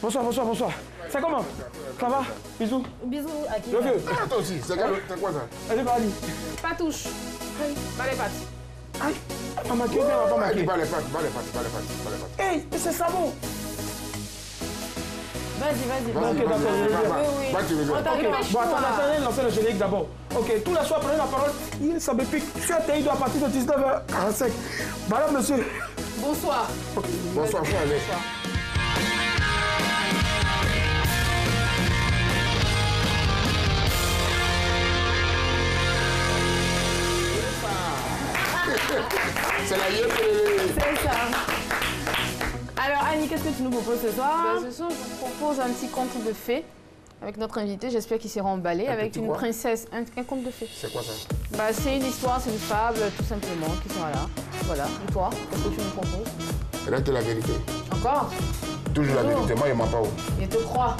Bonsoir, bonsoir, bonsoir. C'est comment? Ça va? Bisous. Bisous à qui? Le vieux. Toi aussi, c'est quoi ça? Allez, vas-y. Pas touche. Pas les pattes. Aïe, pas maquillé, pas maquillé. Pas les pattes. Hey, mais c'est savon. Vas-y. Ok, d'accord. Va, tu reviens. Bon, attendez, lancez le générique d'abord. Ok, tous les soirs, prenez la parole. Ça me pique. Je suis à TI à partir de 19h45. Madame, monsieur. Bonsoir. Bonsoir, faut aller. C'est la yeux. C'est ça. Alors Annie, qu'est-ce que tu nous proposes ce soir? Ce soir, je vous propose un petit conte de fées avec notre invité. J'espère qu'il sera emballé avec une princesse. Un conte de fées. C'est quoi ça? C'est une histoire, c'est une fable, tout simplement, qui sera là. Voilà. Et toi, qu'est-ce que tu nous proposes? Reste la vérité. Encore? Toujours la vérité. Moi, je m'en pas où. Je te crois.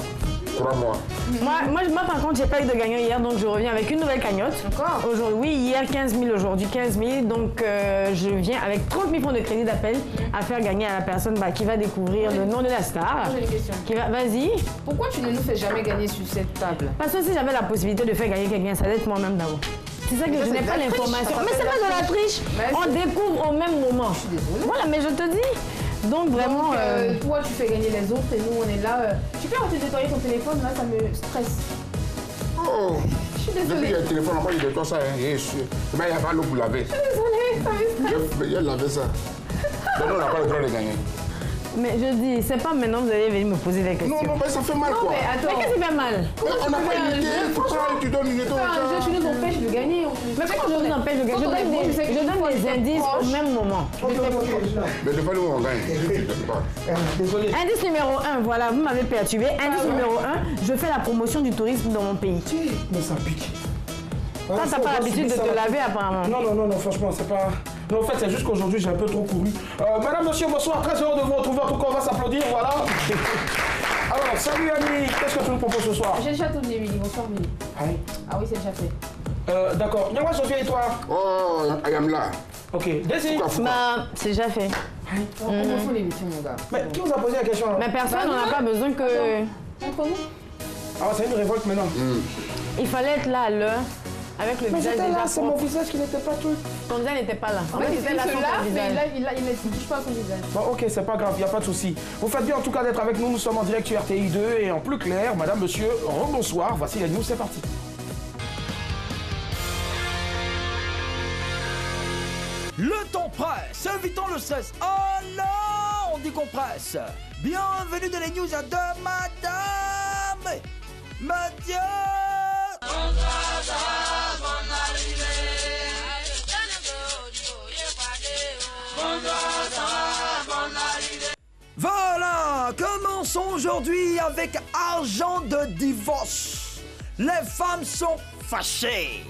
Crois-moi. Moi, par contre, j'ai pas eu de gagnant hier, donc je reviens avec une nouvelle cagnotte. Encore? Aujourd'hui, oui, hier 15 000, aujourd'hui 15 000. Donc, je viens avec 30 000 francs de crédit d'appel à faire gagner à la personne qui va découvrir le nom de la star. J'ai une question. Vas-y. Pourquoi tu ne nous fais jamais gagner sur cette table? Parce que si j'avais la possibilité de faire gagner quelqu'un, ça doit être moi-même d'abord. C'est ça que je n'ai pas l'information. Mais c'est pas de la triche. On découvre au même moment. Je suis désolée. Voilà, mais je te dis. Donc vraiment... toi, tu fais gagner les autres et nous, on est là. Tu peux arrêter de nettoyer ton téléphone, là, ça me stresse. Oh! Je suis Depuis désolée. qu'il y a le téléphone, on va dire toi ça, hein. Il n'y a pas l'eau pour laver. Je suis désolée, ça me stresse. Il a lavé ça. Donc on n'a pas le droit de gagner. Mais je dis, c'est pas maintenant que vous allez venir me poser des questions. Non, mais ça fait mal Non, quoi. mais attends. Mais qu'est-ce qui fait mal? Mais on n'a pas une idée. Pourquoi tu donnes une idée au Un jeu, tu gars? nous empêches de gagner. Mais comment je vous empêche de gagner? Je donne des indices au même moment. Mais devant nous, on gagne. Je ne donne pas. Désolé. Indice numéro 1, voilà, vous m'avez perturbé. Indice numéro 1, je fais la promotion du tourisme dans mon pays. Mais ça pique. Ça, t'as pas l'habitude de te laver apparemment. Non, franchement, c'est pas... Non, en fait, c'est juste qu'aujourd'hui, j'ai un peu trop couru. Madame, monsieur, bonsoir. Très heureux de vous retrouver. En tout cas, on va s'applaudir, voilà. Alors, salut, Annie. Qu'est-ce que tu nous proposes ce soir? J'ai déjà tourné, Willy. Bonsoir, Willy. Aïe. Ah oui, c'est déjà fait. D'accord. Nyangwa, Sophie, et toi? Oh, I am là. Ok. Désir. Bah, c'est déjà fait. On confond l'émission, mon gars. Mais qui vous a posé la question là? Mais personne n'en a pas besoin que... Entre nous? Ah, c'est une révolte maintenant. Il fallait être là à l'heure, avec le Mais visage j'étais déjà là, c'est mon propre. visage qui n'était pas tout. Ton visage n'était pas là. En Ouais, fait, il c'était là se sans ton lave, mais visage. il ne touche pas à son visage. Bon, ok, c'est pas grave, il n'y a pas de souci. Vous faites bien en tout cas d'être avec nous. Nous sommes en direct sur RTI 2 et en plus clair, madame, monsieur, rebonsoir. Voici la news, c'est parti. Le temps presse, invitons le 16. Oh non, on dit qu'on presse. Bienvenue dans les news de Madame Mathieu. Voilà, commençons aujourd'hui avec argent de divorce. Les femmes sont fâchées.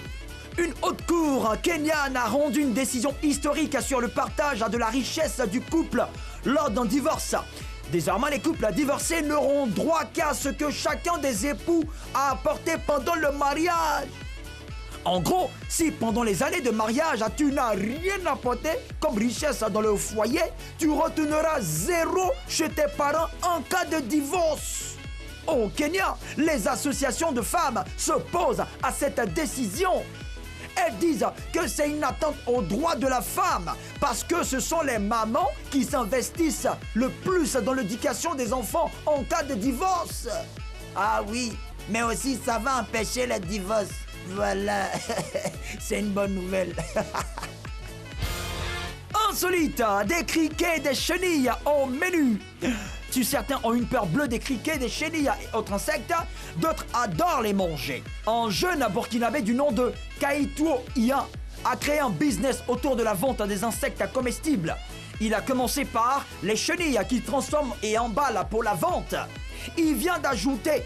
Une haute cour kenyane a rendu une décision historique sur le partage de la richesse du couple lors d'un divorce. Désormais, les couples divorcés n'auront droit qu'à ce que chacun des époux a apporté pendant le mariage. En gros, si pendant les années de mariage, tu n'as rien apporté comme richesse dans le foyer, tu retourneras zéro chez tes parents en cas de divorce. Au Kenya, les associations de femmes s'opposent à cette décision. Elles disent que c'est une atteinte aux droits de la femme parce que ce sont les mamans qui s'investissent le plus dans l'éducation des enfants en cas de divorce. Ah oui, mais aussi ça va empêcher le divorce. Voilà, c'est une bonne nouvelle. Insolite, des criquets et des chenilles au menu. Si certains ont une peur bleue des criquets, des chenilles et autres insectes, d'autres adorent les manger. Un jeune burkinabé du nom de Kaituo Ia a créé un business autour de la vente des insectes comestibles. Il a commencé par les chenilles qu'il transforme et emballe pour la vente. Il vient d'ajouter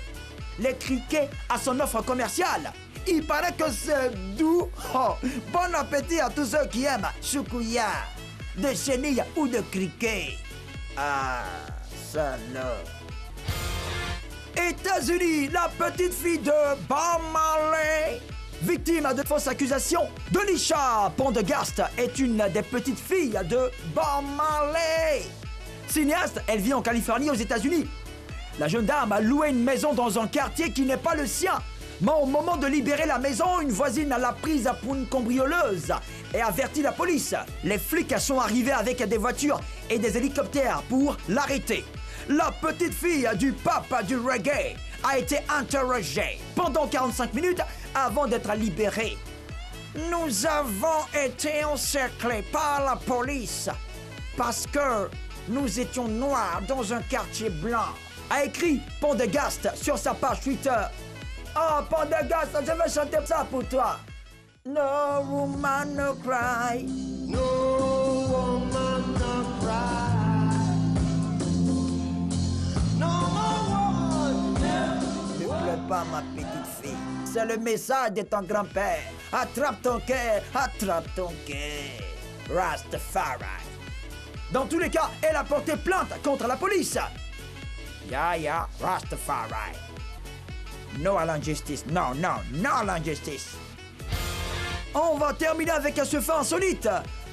les criquets à son offre commerciale. Il paraît que c'est doux. Oh, bon appétit à tous ceux qui aiment choukouya, de chenilles ou de criquets. Ah, ça là. États-Unis, la petite fille de Bob Marley, victime de fausses accusations. Delisha Pendergast est une des petites filles de Bob Marley. Cinéaste, elle vit en Californie aux États-Unis. La jeune dame a loué une maison dans un quartier qui n'est pas le sien. Mais au moment de libérer la maison, une voisine l'a prise pour une cambrioleuse et avertit la police. Les flics sont arrivés avec des voitures et des hélicoptères pour l'arrêter. La petite fille du pape du reggae a été interrogée pendant 45 minutes avant d'être libérée. Nous avons été encerclés par la police parce que nous étions noirs dans un quartier blanc, a écrit Pandegast sur sa page Twitter. Oh, Pandegast, je vais chanter ça pour toi. No woman no cry. No woman no cry. No woman. Ne pleure pas, ma petite fille. C'est le message de ton grand-père. Attrape ton cœur, attrape ton cœur. Rastafari. Dans tous les cas, elle a porté plainte contre la police. Yeah, Rastafari. Non à l'injustice. Non à l'injustice. On va terminer avec ce fait insolite.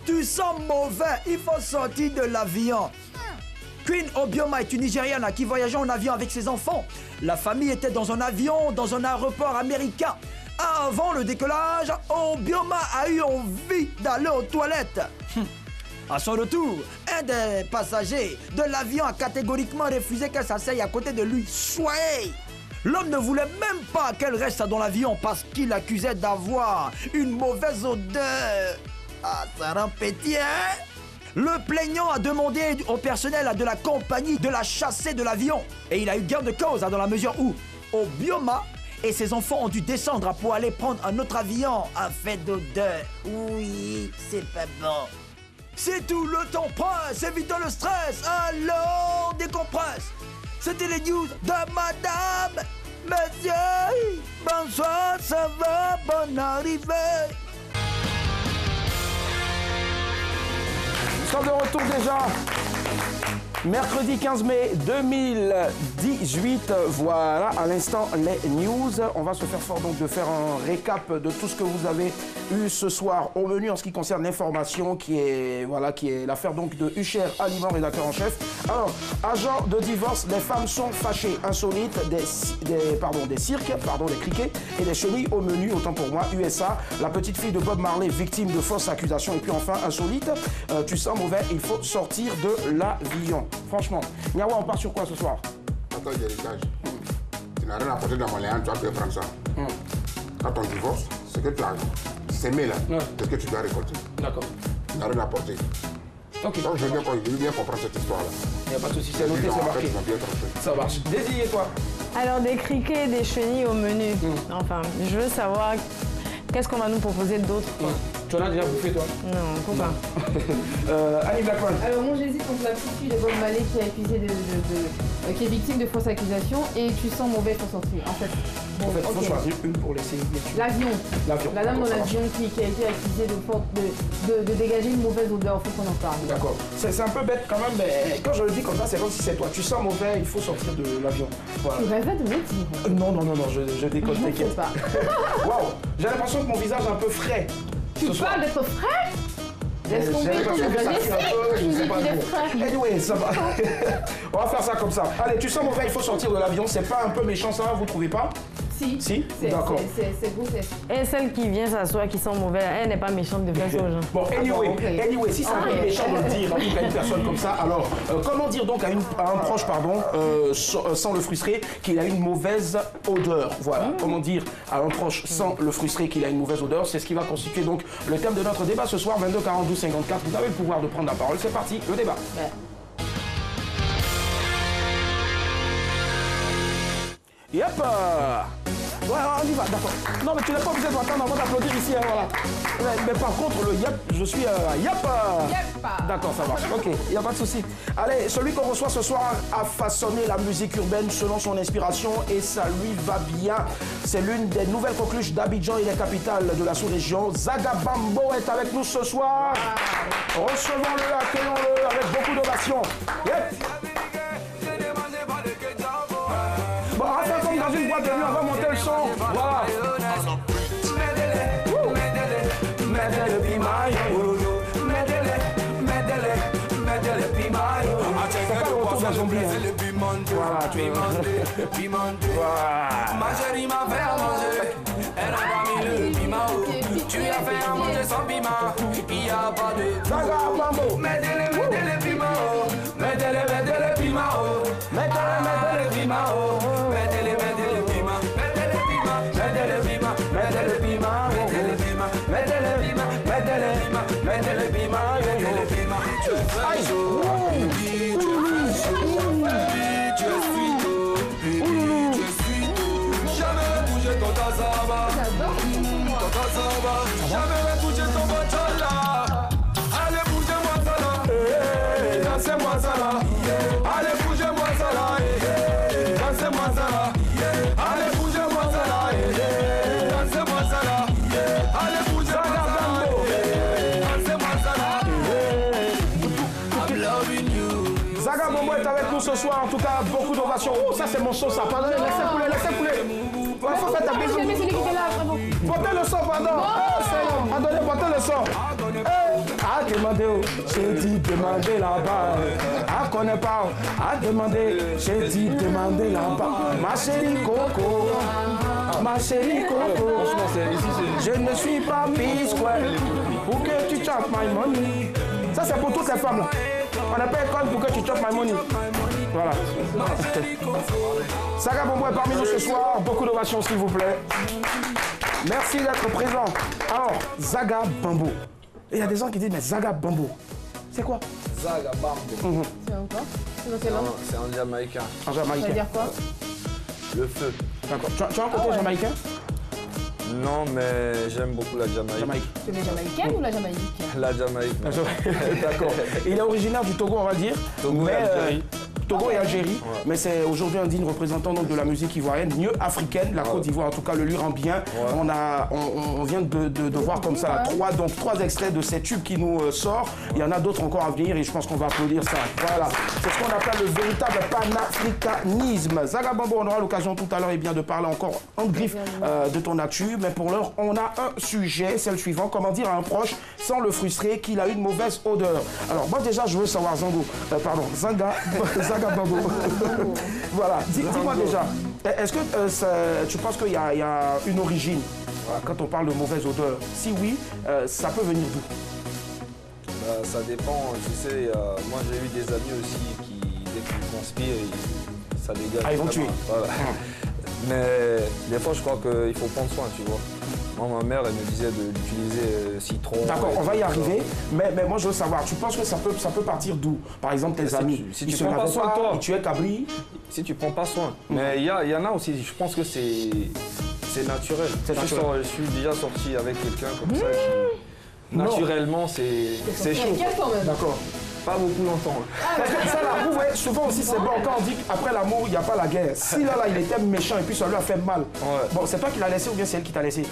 Tu sens mauvais, il faut sortir de l'avion. Queen Obioma est une Nigériane qui voyageait en avion avec ses enfants. La famille était dans un avion, dans un aéroport américain. Avant le décollage, Obioma a eu envie d'aller aux toilettes. À son retour, un des passagers de l'avion a catégoriquement refusé qu'elle s'asseye à côté de lui. Soyez! L'homme ne voulait même pas qu'elle reste dans l'avion parce qu'il l'accusait d'avoir une mauvaise odeur. Ah, ça rend pétillant, hein? Le plaignant a demandé au personnel de la compagnie de la chasser de l'avion. Et il a eu gain de cause dans la mesure où Obioma et ses enfants ont dû descendre pour aller prendre un autre avion à fait d'odeur. Oui, c'est pas bon. C'est tout, le temps presse, évitons le stress, alors décompresse. C'était les news de Madame. Monsieur, bonsoir, ça va, bonne arrivée. Nous sommes de retour déjà. Mercredi 15 mai 2018, voilà, à l'instant les news. On va se faire fort donc de faire un récap de tout ce que vous avez eu ce soir au menu en ce qui concerne l'information qui est l'affaire donc de Hucher Aliment, rédacteur en chef. Alors, agent de divorce, les femmes sont fâchées, insolite, des cirques, des criquets et des chenilles au menu, autant pour moi, USA, la petite fille de Bob Marley victime de fausses accusations et puis enfin insolite, tu sens mauvais, il faut sortir de l'avion. Franchement, Niawa, on part sur quoi ce soir? Attends, l'héritage. Tu n'as rien à porter dans mon léant, tu vas prendre ça. Quand on divorce, ce que tu as sémé là, c'est ce que tu dois récolter. D'accord. Tu n'as rien à porter. Ok. Donc je veux bien comprendre cette histoire-là. Il n'y a pas de souci, c'est noté, c'est marqué. Ça marche. Désirez toi? Alors, des criquets et des chenilles au menu. Enfin, je veux savoir qu'est-ce qu'on va nous proposer d'autre. Tu en as déjà bouffé, toi? Non, pourquoi? Annie Blackman. Alors moi j'hésite entre la petite fille de Bob Marley qui est accusée qui est victime de fausses accusations et tu sens mauvais pour sortir. En fait, bon, il faut choisir une pour laisser. L'avion. La dame dans l'avion qui a été accusée de dégager une mauvaise odeur, il faut qu'on en parle. D'accord. C'est un peu bête quand même, mais quand je le dis comme ça, c'est comme si c'est toi. Tu sens mauvais, il faut sortir de l'avion. Voilà. Tu rêves de me dire? Non, je déconne, t'inquiète pas. Waouh, j'ai l'impression que mon visage est un peu frais. Tu parles d'être frais? Laisse tomber ton Anyway, ça va. On va faire ça comme ça. Allez, tu sens mauvais, il faut sortir de l'avion. C'est pas un peu méchant ça, vous trouvez pas? Si. D'accord. C'est beau, Et celle qui vient s'asseoir, qui sent mauvais, elle n'est pas méchante de faire ça aux gens. Bon, anyway, si c'est un peu méchant de le dire, en tout cas une personne comme ça, alors comment dire donc à un proche, sans le frustrer, qu'il a une mauvaise odeur? Voilà, comment dire à un proche sans le frustrer qu'il a une mauvaise odeur? C'est ce qui va constituer donc le thème de notre débat ce soir, 22 42 54. Vous avez le pouvoir de prendre la parole. C'est parti, le débat. Yep. Ouais, on y va, d'accord. Non, mais tu n'es pas obligé de m'attendre avant d'applaudir ici, hein, voilà. Mais par contre, le yep, je suis yep. D'accord, ça marche. Ok, il n'y a pas de souci. Allez, celui qu'on reçoit ce soir a façonné la musique urbaine selon son inspiration et ça lui va bien. C'est l'une des nouvelles coqueluches d'Abidjan et la capitale de la sous-région. Zaga Bambo est avec nous ce soir. Recevons-le, accueillons-le avec beaucoup d'ovation. Yep. Bon, on va faire comme dans une boîte de nuit, on va monter le son. Voilà. C'est pas le retour mauvais zombie. Hein. Voilà, tu vois. Ma chérie m'a fait à manger. Elle a pas mis le piment. Tu as fait à manger sans piment. Il n'y a pas de. Zaga Bambo. Mettez-les piments. Mettez-les piments. Mettez-les piments. Mettez-les piments. Mettez-les piments. Mettez-les piments. Mettez-les piments. Mettez-les piments. Mettez-les piments. Mettez-les piments. Mettez-les piments. Mettez-les piments. Tu es chaud. Tu es sweet. Jamais bougé ton tasaba. Ton tasaba. Jamais bougé ton bachala. Allez, bougez-moi ça là. Dansez-moi ça là. Allez, bougez-moi ça là. Dansez-moi ça là. Allez, bougez-moi ça là. Dansez-moi ça là. Allez, bougez-moi ça là. Dansez-moi ça là. I'm loving you. Zaga Bambo est avec nous ce soir. En tout cas, beaucoup d'ovations. Oh, ça c'est mon son, ça. Pardon, laissez couler, laissez couler. Il faut faire ta bisou. J'aimais celui qui était là, vraiment. Votez le son, pardon. Attendez, votez le son. À demander, j'ai dit demander là-bas. À connaît pas, à demander, j'ai dit demander là-bas. Ma chérie Coco, ma chérie Coco, je ne suis pas bisquet pour que tu chopes my money. Ça c'est pour toutes les femmes là. On appelle école pour que tu chopes my money. Voilà. Zaga Bambo est parmi nous ce soir. Beaucoup d'ovations s'il vous plaît. Merci d'être présent. Alors, Zaga Bambo. Et il y a des gens qui disent, mais Zaga Bambo, c'est quoi? Zaga Bambo. C'est encore? C'est dans quelle langue? C'est en jamaïcain. En Ça veut jamaïcain. dire quoi? Le feu. D'accord. Tu as un côté jamaïcain? Non, mais j'aime beaucoup la Jamaïque. Jamaïque. Tu es jamaïcaine ou la jamaïque? La Jamaïque. non. D'accord. Il est originaire du Togo, on va dire. Togo et Algérie. Togo et Algérie, mais c'est aujourd'hui un digne représentant donc, de la musique ivoirienne, mieux africaine, la Côte d'Ivoire en tout cas le lui rend bien. On vient de voir comme ça trois extraits de ces tubes qui nous sortent. Il y en a d'autres encore à venir et je pense qu'on va applaudir ça. Voilà, c'est ce qu'on appelle le véritable panafricanisme. Zaga Bambo, on aura l'occasion tout à l'heure de parler encore en griffe de ton actu, mais pour l'heure on a un sujet, c'est le suivant, comment dire à un proche sans le frustrer qu'il a une mauvaise odeur. Alors moi déjà je veux savoir Zaga Bambo. Voilà, dis-moi déjà, est-ce que tu penses qu'il y a une origine quand on parle de mauvaise odeur? Si oui, ça peut venir d'où? Ça dépend, tu sais, moi j'ai eu des amis aussi qui, dès qu'ils conspirent, ça dégage. Ah, ils vont tuer. Voilà. Mais des fois je crois qu'il faut prendre soin, tu vois. Moi, ma mère, elle me disait d'utiliser citron. D'accord, on va y arriver. Mais moi, je veux savoir, tu penses que ça peut partir d'où? Par exemple, tes amis, si ils tu se prends pas lavaient soin de toi. ils tuaient cabri. Si tu prends pas soin. Mais il y en a aussi, je pense que c'est naturel. C'est naturel. Je suis déjà sorti avec quelqu'un comme ça qui, naturellement, c'est chaud. D'accord. Pas beaucoup longtemps. Parce que ça, là, vous voyez, souvent aussi, c'est bon quand on dit qu'après l'amour, il n'y a pas la guerre. Si là, il était méchant et puis ça lui a fait mal. Ouais. Bon, c'est toi qui l'as laissé ou bien c'est elle qui t'a laissé?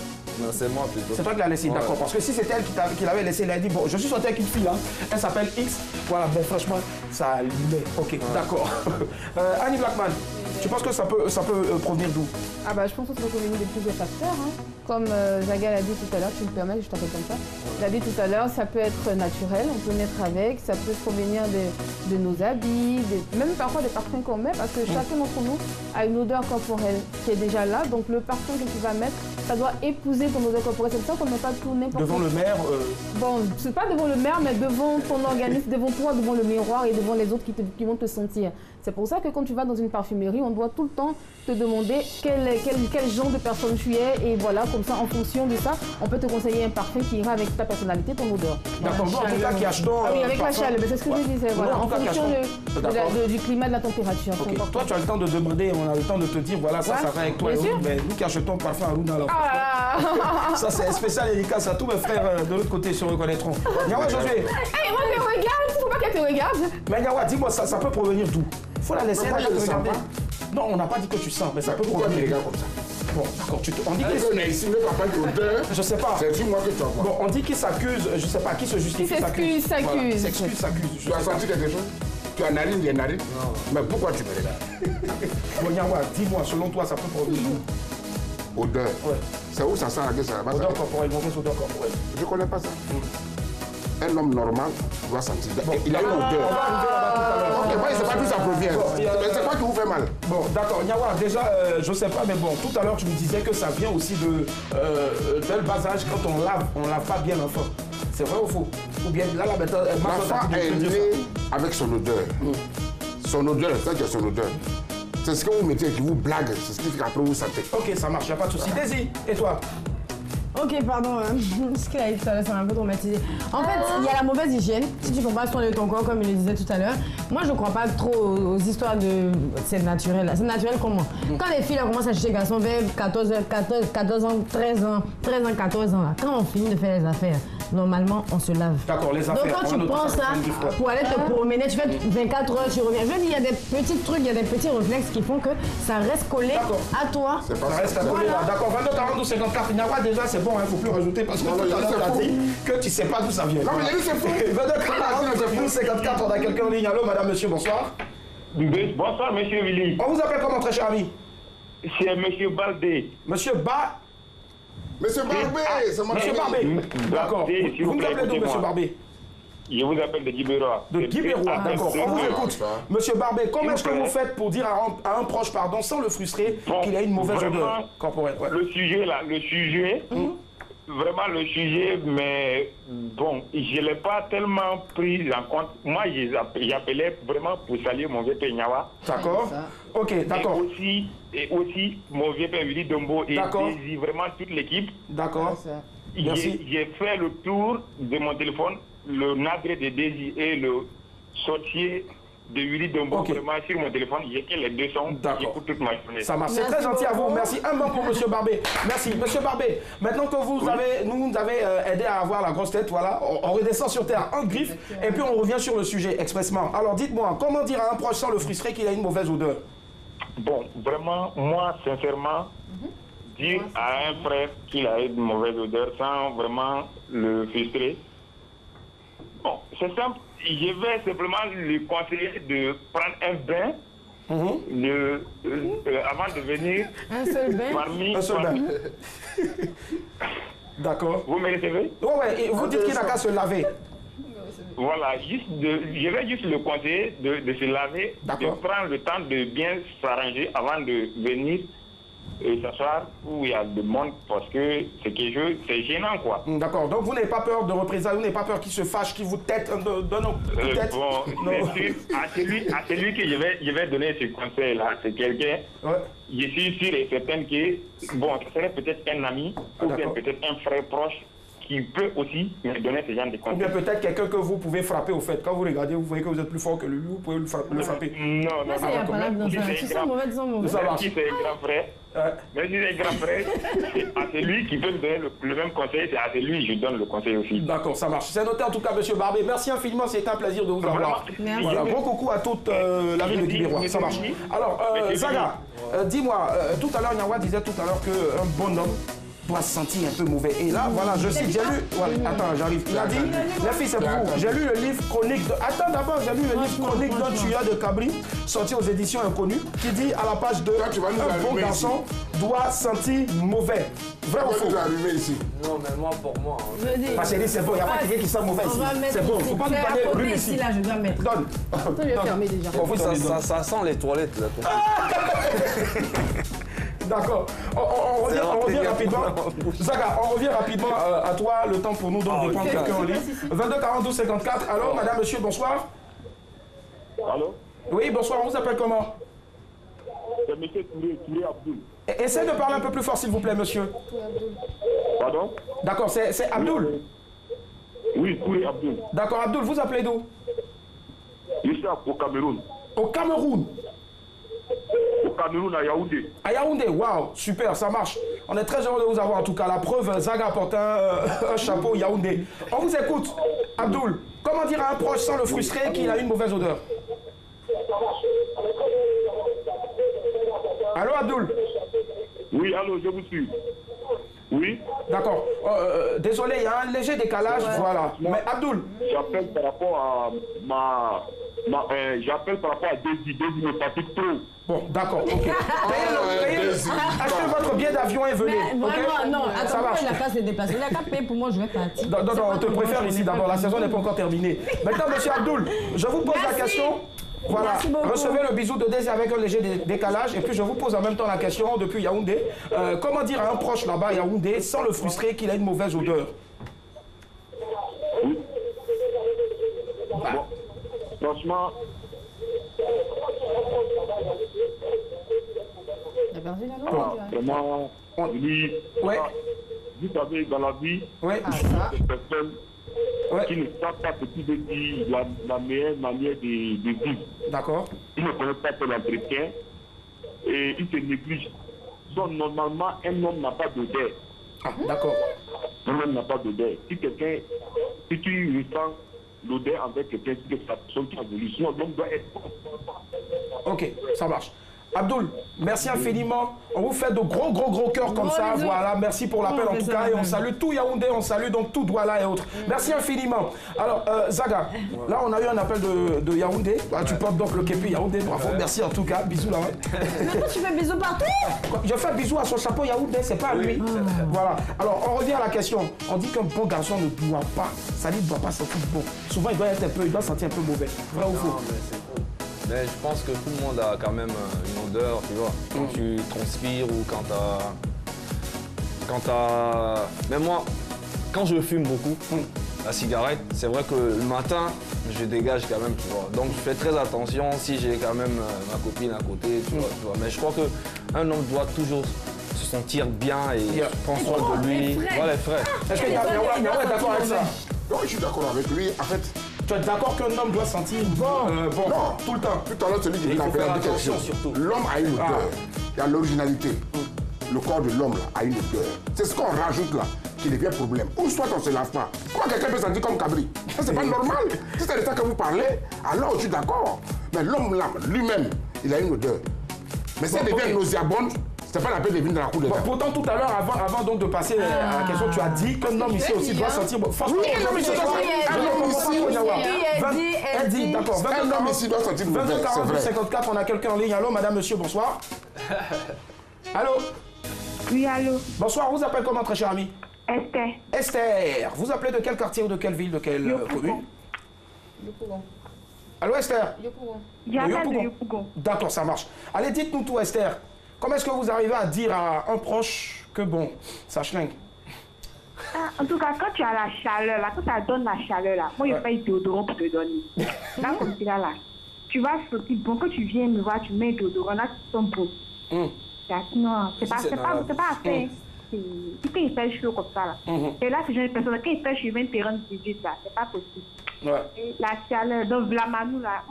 Non, c'est moi plutôt. C'est toi qui l'as laissé, Ouais. d'accord. Parce que si c'était elle qui l'avait laissé, elle a dit, bon, je suis sorti avec une fille, hein. Elle s'appelle X. Voilà, bon, franchement, ça allumait. Ok, d'accord. Annie Blackman, tu penses que ça peut provenir d'où? Ah bah je pense que ça peut provenir de plusieurs facteurs. Hein. Comme Zaga l'a dit tout à l'heure, tu me permets que je t'appelle comme ça. Il a dit tout à l'heure, ça peut être naturel, on peut naître avec, ça peut provenir de nos habits, même parfois des parfums qu'on met, parce que chacun d'entre nous a une odeur corporelle qui est déjà là. Donc le parfum que tu vas mettre, ça doit épouser ton odeur corporelle. C'est pour ça qu'on ne met pas tout n'importe Devant le maire Bon, c'est pas devant le maire, mais devant ton organisme, devant toi, devant le miroir et devant les autres qui vont te sentir. C'est pour ça que quand tu vas dans une parfumerie, on doit tout le temps te demander quel genre de personne tu es. Et voilà, comme ça, en fonction de ça, on peut te conseiller un parfum qui ira avec ta personnalité, ton odeur. D'accord, nous en tout cas qui achetons. Ah oui, avec la parfum. chaleur, c'est ce que je disais. Voilà, en en tout cas, fonction D'accord. du climat, de la température. Ok, c'est important. toi tu as le temps de demander, on a le temps de te dire, voilà, ça, Ouais, ça va avec toi et bien sûr. Aruna, mais nous qui achetons parfum Aruna, alors, Ah ça c'est spécial dédicace à tous mes frères de l'autre côté se reconnaîtront. Nyawa Josué, Hey, moi, mais regarde, faut pas qu'elle te regarde. mais Nyawa, dis-moi, ça peut provenir d'où? Faut la laisser, Pourquoi elle va je te le sens regarder. pas? Non, on n'a pas dit que tu sens, mais ça peut Pourquoi tu provenir. regardes comme ça? Bon, d'accord, on dit Est-ce qu'il qu'on est ici, mais papa qui est auteur? je sais pas. C'est sur moi que tu envoies. Bon, on dit qu'il s'accuse, je sais pas, qui se justifie, Qui s'excuse, s'accuse. Voilà, s'excuse, s'accuse. Tu as senti quelque chose? Tu as narine, les narines? Non. Mais pourquoi tu me regardes? Bon, Nyawa, dis-moi, selon toi, ça peut provenir d'où? Odeur. Ouais. C'est où ça sent la gueule, ça va? Odeur corporelle, mauvaise odeur corporelle. Je connais pas ça. Un homme normal doit sentir. Il a une odeur. On va arriver là-bas tout à l'heure. Ok, moi, je ne sais pas d'où ça provient. vient. C'est quoi qui vous fait mal? Bon, d'accord. Nyawa, déjà, je sais pas, mais bon, tout à l'heure, tu me disais que ça vient aussi de dès le bas âge, quand on lave pas bien l'enfant. C'est vrai ou faux? Ou bien là, maintenant, l'enfant est né avec son odeur. Son odeur, c'est que son odeur. C'est ce que vous mettez et qui vous blague, c'est ce qui fait qu'après vous sentez. Ok, ça marche, y a pas de souci. Daisy, et toi? Ok, pardon, ce qu'il a dit tout à l'heure, ça m'a un peu traumatisé. En fait, il y a la mauvaise hygiène. Si tu ne prends pas soin de ton corps, comme il le disait tout à l'heure, moi je ne crois pas trop aux histoires de c'est naturel. C'est naturel comment? Quand les filles commencent à chercher les garçons vers 14 ans, 13 ans, 14 ans, là, quand on finit de faire les affaires, normalement on se lave. D'accord, les affaires. Donc quand tu prends ça pour aller te promener, tu fais 24 heures, tu reviens. Je veux dire, il y a des petits trucs, il y a des petits réflexes qui font que ça reste collé à toi. C'est pas ça reste collé là. D'accord, 22, 42, 54. Nyawa, déjà, c'est bon, il ne faut plus rajouter parce que tout à l'heure, tu as dit que tu ne sais pas d'où ça vient. Non, mais c'est faux. 22, 42, 54. On a quelqu'un en ligne. Allô, madame, monsieur, bonsoir. Bonsoir, monsieur Willy. On vous appelle comment, très cher ami? C'est monsieur Baldé. Monsieur Monsieur Barbé, c'est moi. Monsieur Barbé. D'accord. Vous nous appelez d'où, monsieur Barbé? Je vous appelle de Guibérois. De Guibérois, d'accord. On vous écoute. Monsieur Barbé, comment est-ce que vous faites pour dire à un proche, pardon, sans le frustrer, qu'il a une mauvaise odeur corporelle? Le sujet, là, vraiment le sujet, mais bon, je ne l'ai pas tellement pris en compte. Moi, j'appelais vraiment pour saluer mon vieux père Nyawa. D'accord. Ok, d'accord. Et aussi mon vieux père Willy Dombo et Daisy, vraiment toute l'équipe. D'accord. J'ai fait le tour de mon téléphone, le nadré de Daisy et le sorcier de Willy Dombo, vraiment sur mon téléphone, j'ai que les deux sons, j'écoute toute ma journée. Ça marche, c'est très gentil à vous, merci. Un mot pour monsieur Barbé. Merci, monsieur Barbé. Maintenant que vous nous avez aidé à avoir la grosse tête, voilà, on redescend sur terre en griffe et puis on revient sur le sujet expressement. Alors dites-moi, comment dire à un proche sans le frustrer qu'il a une mauvaise odeur? Bon, vraiment, moi, sincèrement, dire à un frère qu'il a une mauvaise odeur sans vraiment le frustrer, bon, c'est simple. Je vais simplement lui conseiller de prendre un bain avant de venir. Un seul bain? Un seul bain. D'accord. Vous me recevez? Ouais, et vous dites qu'il n'a qu'à se laver. Voilà, je vais juste le conseiller de se laver, de prendre le temps de bien s'arranger avant de venir s'asseoir où il y a du monde parce que c'est gênant quoi. D'accord, donc vous n'avez pas peur de représailles, vous n'avez pas peur qu'il se fâche, qu'il vous tête, donne un tête. Bon, à celui que je vais donner ce conseil là, c'est quelqu'un, je suis sûr et certain que, bon, ce serait peut-être un ami ou bien peut-être un frère proche qui peut aussi me donner ce genre de conseils. Ou bien peut-être quelqu'un que vous pouvez frapper au fait. Quand vous regardez, vous voyez que vous êtes plus fort que lui, vous pouvez le frapper. Non, même si c'est un grand frère, même si c'est un grand frère, c'est à celui qui peut me donner le même conseil, c'est à celui que je donne le conseil aussi. D'accord, ça marche. C'est noté en tout cas, monsieur Barbé. Merci infiniment, c'est un plaisir de vous avoir. Voilà, gros coucou à toute la ville de Guibérois. Ça marche. Alors, Zaga, dis-moi, tout à l'heure, Nyawa disait tout à l'heure qu'un bonhomme doit se sentir un peu mauvais. Et là, voilà, je cite, j'ai lu... Ouais, attends, j'arrive. Il a dit, les filles, c'est pour vous. J'ai lu le livre chronique de... Attends, d'abord, j'ai lu le livre chronique d'un tueur de Cabri, sorti aux éditions Inconnues, qui dit à la page 2, un bon garçon doit sentir mauvais. Vrai ou faux? Ici. Non, mais moi, pour moi... Ma chérie, c'est bon, il n'y a pas quelqu'un qui sent mauvais ici. C'est bon, il ne faut pas nous donner l'une ici. Là, je dois mettre. Donne. Attends, je vais fermer déjà. Ça sent les toilettes, là. D'accord. On revient rapidement. Zaga, on revient rapidement à toi. Le temps pour nous donc de prendre quelqu'un en ligne. 22 42 54. Allô, madame, monsieur, bonsoir. Allô? Oui, bonsoir. On vous appelle comment? C'est monsieur Touré Abdoul. Essayez de parler un peu plus fort, s'il vous plaît, monsieur. Pardon? D'accord, c'est Abdoul. Oui, Touré Abdoul. D'accord, Abdoul, vous appelez d'où? Je suis au Cameroun. Au Cameroun? Au Cameroun, à Yaoundé. À Yaoundé, waouh, super, ça marche. On est très heureux de vous avoir en tout cas. La preuve, Zaga porte un chapeau Yaoundé. On vous écoute. Abdoul, comment dire à un proche sans le frustrer qu'il a une mauvaise odeur? Allô, Abdoul? Oui, allô, je vous suis. Oui. D'accord. Désolé, il y a un léger décalage, voilà. Mais Abdoul? J'appelle par rapport à j'appelle par rapport à Daisy. Daisy me fatigue trop. Bon, d'accord, ok. Achetez votre billet d'avion et venez. Vraiment, non, ça attends, marche. il a qu'à se déplacer. Il a qu'à payer pour moi, je vais partir. Non, on te préfère ici d'abord. La saison n'est pas encore terminée. Maintenant, monsieur Abdoul, je vous pose la question. Voilà, Merci beaucoup. recevez le bisou de Daisy avec un léger décalage. Et puis je vous pose en même temps la question depuis Yaoundé. Comment dire à un proche là-bas à Yaoundé sans le frustrer qu'il a une mauvaise odeur? Bon, franchement, Il a perdu la langue. vraiment, lui, Ouais. vous savez, dans la vie, Ouais. il y a des personnes Ouais. qui ne savent pas petit de dire la meilleure manière de vivre. D'accord. Ils ne connaissent pas l'entretien et ils se négligent. Donc, normalement, un homme n'a pas d'odeur. Ah, d'accord. Un homme n'a pas d'odeur. Si tu ressens l'odeur avec quelqu'un, c'est que la personne qui a voulu. Sinon, l'homme doit être. Ok, ça marche. Abdoul, merci infiniment. On vous fait de gros cœurs comme Gros ça. bisous. Voilà, merci pour l'appel en tout cas. Et on salue tout Yaoundé, on salue donc tout Douala et autres. Merci infiniment. Alors, Zaga, là on a eu un appel de Yaoundé. Là, tu portes donc le képi Yaoundé. Bravo, merci en tout cas. Bisous là. Ouais. Maintenant, tu fais bisous partout. Je fais bisous à son chapeau Yaoundé, c'est pas à lui. Voilà. Alors, on revient à la question. On dit qu'un bon garçon ne doit pas, ça ne doit pas sentir bon. Souvent, il doit sentir un peu mauvais. Vrai ou faux? Non, mais c'est faux. Mais je pense que tout le monde a quand même une odeur, tu vois. Quand tu transpires ou quand t'as... Même moi, quand je fume beaucoup, la cigarette, c'est vrai que le matin, je dégage quand même, tu vois. Donc je fais très attention si j'ai quand même ma copine à côté, tu vois. Mais je crois qu'un homme doit toujours se sentir bien et prendre soin de lui. Voilà, les frères. Est-ce que Yaoundé est d'accord avec ça? Non, je suis d'accord avec lui. En fait, Tu es d'accord qu'un homme doit sentir bon, non, tout le temps? tout à l'heure, celui qui il dit faut faire quelque attention chose. surtout. L'homme a une odeur. Il y a l'originalité. Le corps de l'homme là a une odeur. C'est ce qu'on rajoute là qui devient problème. Ou soit on se lave pas. Comment quelqu'un peut sentir comme Cabri? Ça, c'est pas normal. Si c'est de ça que vous parlez, alors je suis d'accord. Mais l'homme là, lui-même, il a une odeur. Mais si elle devient nauséabonde, c'est pas la peine de venir dans la cour des Bon, dames. pourtant, tout à l'heure, avant donc de passer à la question, tu as dit qu'un homme ici aussi doit sentir bon. Franchement, un homme ici doit elle dit, d'accord. Un homme ici doit sentir mauvais, c'est 22 vrai. 54, on a quelqu'un en ligne. Allô, madame, monsieur, bonsoir. Allô? Oui, allô, Bonsoir, on vous appelle comment, très cher ami? Esther. Esther. Vous appelez de quel quartier ou de quelle ville, de quelle commune? Allô, Esther? J'appelle de Yopougon. D'accord, ça marche. Allez, dites-nous tout, Esther. Comment est-ce que vous arrivez à dire à un proche que bon, ça schlingue? En tout cas, quand tu as la chaleur, là, quand ça donne la chaleur, là, moi, je fais un déodorant pour te donner. Là, comme ça, là, tu vas sortir, bon, quand tu viens me voir, tu mets un déodorant, là, tu sens beau. Non, c'est pas à faire. C'est quand il fait chaud comme ça, là. Et là, c'est une personne, quand il fait chaud, il vient te rendre visite, là, c'est pas possible. Ouais. La chaleur, donc, la manou, là.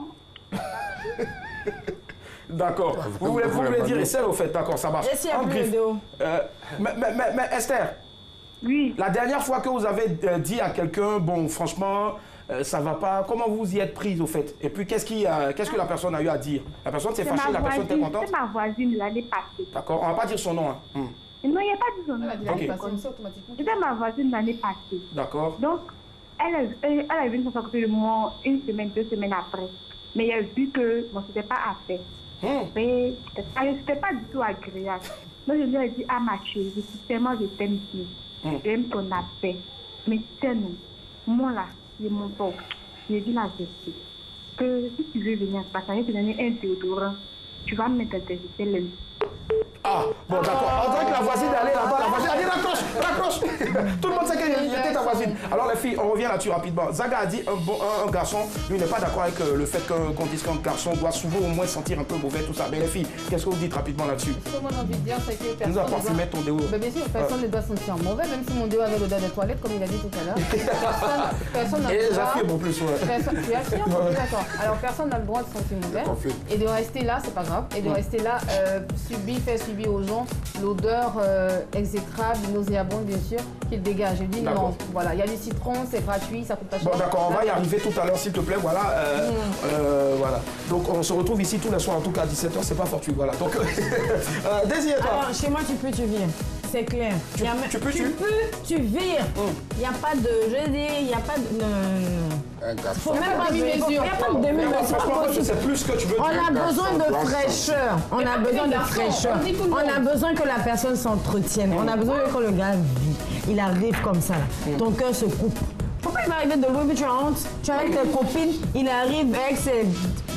D'accord. Vous voulez dire Esther au fait, d'accord, ça marche. Et s'il y a En plus griffe. de déo? Mais Esther, Oui. la dernière fois que vous avez dit à quelqu'un, bon, franchement, ça va pas, comment vous y êtes prise au fait? Et puis, qu'est-ce que la personne a eu à dire? La personne s'est fâchée, la personne était contente? C'est ma voisine l'année passée. D'accord, on va pas dire son nom. Hein. Non, il n'y a pas de son nom. C'était ma voisine l'année passée. D'accord. Donc, elle est venue s'occuper de moi une semaine, 2 semaines après. Mais elle a vu que bon, c'était pas à faire. Mais c'était pas du tout agréable. Donc, je lui ai dit, ah ma chérie, tellement je t'aime ici. J'aime ton appel. Mais tiens-nous, moi là, c'est mon pauvre. J'ai dit la vérité. Que si tu veux venir, parce que je vais te donner un déodorant, tu vas me mettre des lundi. Ah, bon, d'accord. On dirait que la voisine est allée là-bas. La voisine a dit raccroche. Tout le monde sait qu'elle était ta voisine. Alors, les filles, on revient là-dessus rapidement. Zaga a dit un garçon, lui n'est pas d'accord avec le fait qu'on dise qu'un garçon doit souvent au moins sentir un peu mauvais, tout ça. Mais les filles, qu'est-ce que vous dites rapidement là-dessus? Ce que moi j'ai envie de dire, c'est que Nous personne. a parfumé ton déo. Bien sûr, personne ne doit sentir mauvais, même si mon déo avait l'odeur des toilettes, comme il a dit tout à l'heure. Personne n'a Et le les droit. affirme en plus, ouais. Tu affirmes, d'accord. Alors personne n'a le droit de se sentir mauvais. Et de rester là, c'est pas grave. Et de rester là, faire subir aux gens l'odeur exécrable, nauséabonde, bien sûr, qu'il dégage. Je dis non. Voilà, il y a du citron, c'est gratuit, ça coûte pas cher. Bon, d'accord, on va y arriver tout à l'heure, s'il te plaît. Voilà. Voilà. Donc, on se retrouve ici tous les soirs, en tout cas à 17h, c'est pas fortuit. Voilà. Donc, Désir, toi. Alors, chez moi, tu peux, tu vires. C'est clair. Tu peux, tu vires. Il n'y a pas de. Je dis, il n'y a pas de. Non. Faut même pas demi-mesure. Il n'y a pas de demi-mesure. C'est plus que tu veux. On a besoin de fraîcheur. On a besoin de fraîcheur. On a besoin que la personne s'entretienne. On a besoin que le gars vit. Il arrive comme ça. Ton cœur se coupe. Pourquoi il va arriver de l'eau et puis tu rentres, tu es avec tes copines, il arrive avec ses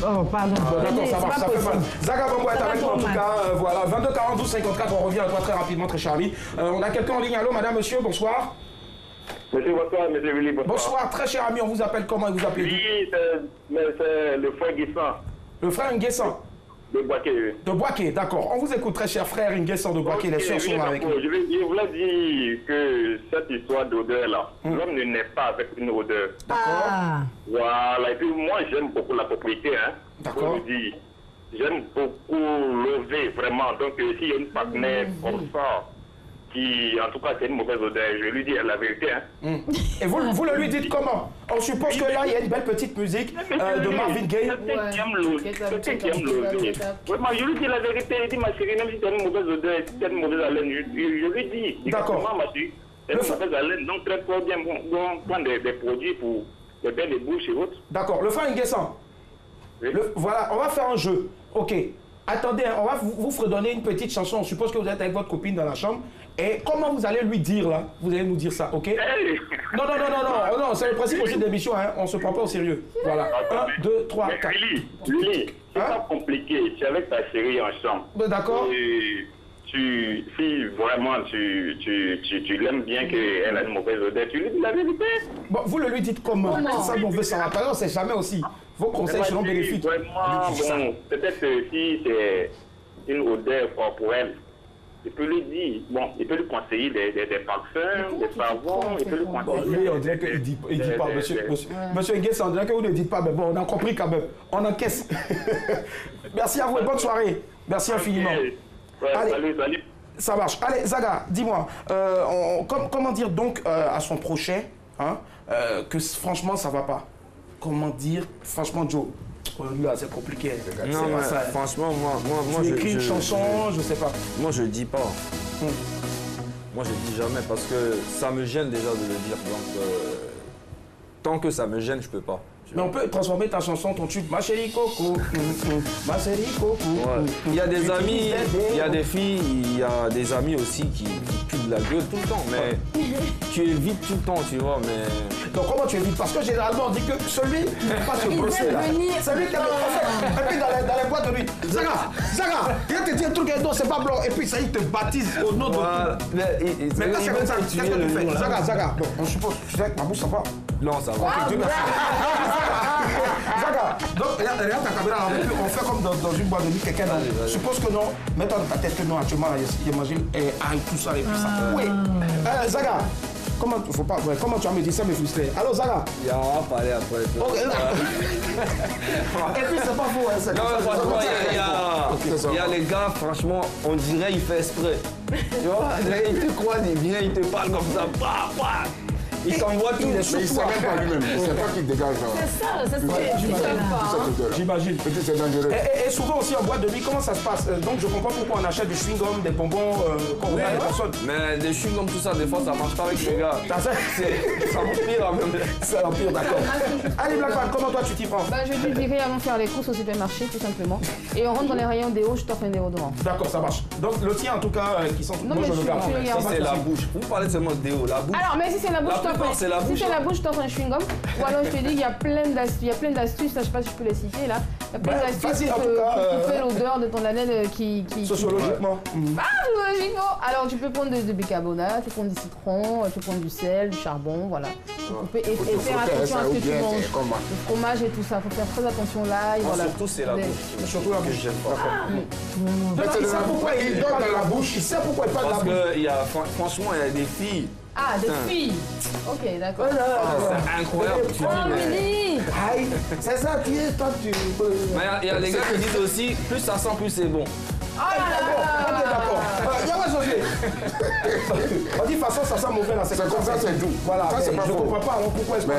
Oh, pardon. D'accord, ça marche, ça fait mal. Zaga Bambo est avec nous en tout mal. cas. Voilà, 22 42 54, on revient à toi très rapidement, très cher ami. On a quelqu'un en ligne. Allô, madame, monsieur, bonsoir. Monsieur, bonsoir, monsieur Willy, bonsoir. Bonsoir, très cher ami, on vous appelle comment et vous appelez d'où? Oui, c'est le frère Guissan. Le frère Nguessan. De Boaké, oui. De Boaké, d'accord. On vous écoute, très cher frère Nguessan de Boaké, les sœurs sont là avec nous. Je voulais dire que cette histoire d'odeur-là, l'homme ne naît pas avec une odeur. D'accord. Voilà, et puis moi j'aime beaucoup la propriété, hein. D'accord. J'aime beaucoup lever, vraiment. Donc s'il y a une partenaire comme ça, qui en tout cas c'est une mauvaise odeur, je lui dis la vérité, hein. Et vous le lui dites comment? On suppose que là, il y a une belle petite musique de Marvin Gaye. Quelqu'un qui aime lever. Vraiment, je lui dis la vérité, il dit ma chérie, même si tu as une mauvaise odeur, si tu as une mauvaise haleine, je lui dis. D'accord. Ma chérie, tu as une mauvaise haleine, donc traite-toi bien, prendre des produits pour les bains de bouche et autres. D'accord, le frère Nguessan. Voilà, on va faire un jeu. Ok. Attendez, on va vous fredonner une petite chanson. On suppose que vous êtes avec votre copine dans la chambre. Et comment vous allez lui dire là? Vous allez nous dire ça, ok? Non, c'est le principe aussi de l'émission, hein. On ne se prend pas au sérieux. Voilà. 1, 2, 3, 4. Lily, c'est pas compliqué. Tu es avec ta chérie en chambre. D'accord. Si vraiment tu l'aimes bien qu'elle a une mauvaise odeur, tu lui dis la vérité. Bon, vous le lui dites comment? C'est ça qu'on veut savoir. Par exemple, c'est jamais aussi. Vos conseils seront bénéfiques. Vraiment, bon, peut-être que si c'est une odeur corporelle, il peut lui dire, bon, il peut lui conseiller des parfums, des savons, il peut lui conseiller. Bon, lui, on dirait qu'il dit pas, monsieur Nguessan, on dirait que vous ne dites pas, mais bon, on a compris quand même. On encaisse. Merci à vous et bonne soirée. Merci infiniment. Allez, salut. Ça marche. Allez, Zaga, dis-moi, comment dire donc à son prochain hein, que franchement, ça va pas? Comment dire, franchement, Joe? Là, c'est compliqué. Non, mais ça, franchement, moi tu écris une chanson, je sais pas. Moi, je dis pas. Moi, je dis jamais parce que ça me gêne déjà de le dire. Donc, tant que ça me gêne, je peux pas. Mais on peut transformer ta chanson, ton tube, ma chérie Coco, ma chérie Coco. Ouais. Il y a des amis, il y a des filles, il y a des amis aussi qui puent de la gueule tout le temps. Mais tu évites tout le temps, tu vois. Mais... Donc comment tu évites? Parce que généralement on dit que celui qui n'a pas se brosser là, celui qui a le et puis dans les boîtes de nuit, Zaga, il va te dire un truc et non, c'est pas blanc. Et puis ça, il te baptise au nom de... Voilà. Mais là c'est comme ça, qu'est-ce que tu fais? Zaga, bon, on suppose, tu sais que ma bouche ça va. Non, ça va. Zaga, donc regarde ta caméra, on fait comme dans une boîte de nuit, quelqu'un là. Suppose que non, mets-toi dans ta tête que non, actuellement, il y a mangé tout ça et puis ça. Oui. Zaga, comment tu vas me dire ça, me frustrer? Allô, Zaga? Il y a à parler après. Et puis c'est pas faux, hein, non, franchement, il y a les gars, franchement, on dirait il fait exprès. Tu vois, il te croise, il vient, il te parle comme ça. Il s'envoie tout. Mais il ne sait même pas lui-même. Il ne sait pas qu'il dégage. C'est ça, c'est j'imagine. Peut-être c'est dangereux. Et souvent aussi en boîte de nuit, comment ça se passe? Donc je comprends pourquoi on achète du chewing-gum, des bonbons quand on a des personnes. Mais des chewing-gums, tout ça, des fois ça marche pas avec les gars. Ça empire même. Ça empire, d'accord. Allez, Blackman, comment toi tu t'y prends? Je lui dirais avant de faire les courses au supermarché, tout simplement. Et on rentre dans les rayons déo, je t'offre un déodorant. D'accord, ça marche. Donc le tien en tout cas, qui sont. Non, moi je le garde. Si c'est la bouche. Vous parlez seulement de déo, la bouche. Alors, mais si c'est la bouche, c'est la bouche. Si c'est la bouche, je t'offre un chewing-gum. Ou alors je te dis, il y a plein d'astuces, là, je sais pas si je peux les citer là. Il y a plein d'astuces qui fait l'odeur de ton haleine qui... Sociologiquement. Sociologiquement. Alors tu peux prendre du bicarbonate, tu peux prendre du citron, tu peux prendre du sel, du charbon, voilà. Et faire attention à ce que tu manges. Le fromage et tout ça, il faut faire très attention là. Voilà. Surtout c'est la bouche. Surtout la bouche. J'aime pas. Il sait pourquoi il donne dans la bouche. Il sait pourquoi il parle de la bouche. Parce que franchement, il y a des filles. Ah, des filles. Ok, d'accord. C'est incroyable. Aïe, c'est ça, tu es, toi, tu... Mais il y a des gars qui disent aussi, plus ça sent, plus c'est bon. Ah, d'accord. Il y a pas changé. On dit de toute façon, ça sent mauvais là. C'est comme ça, c'est doux. Voilà, ça, c'est pas je faux. comprends pas pourquoi est-ce que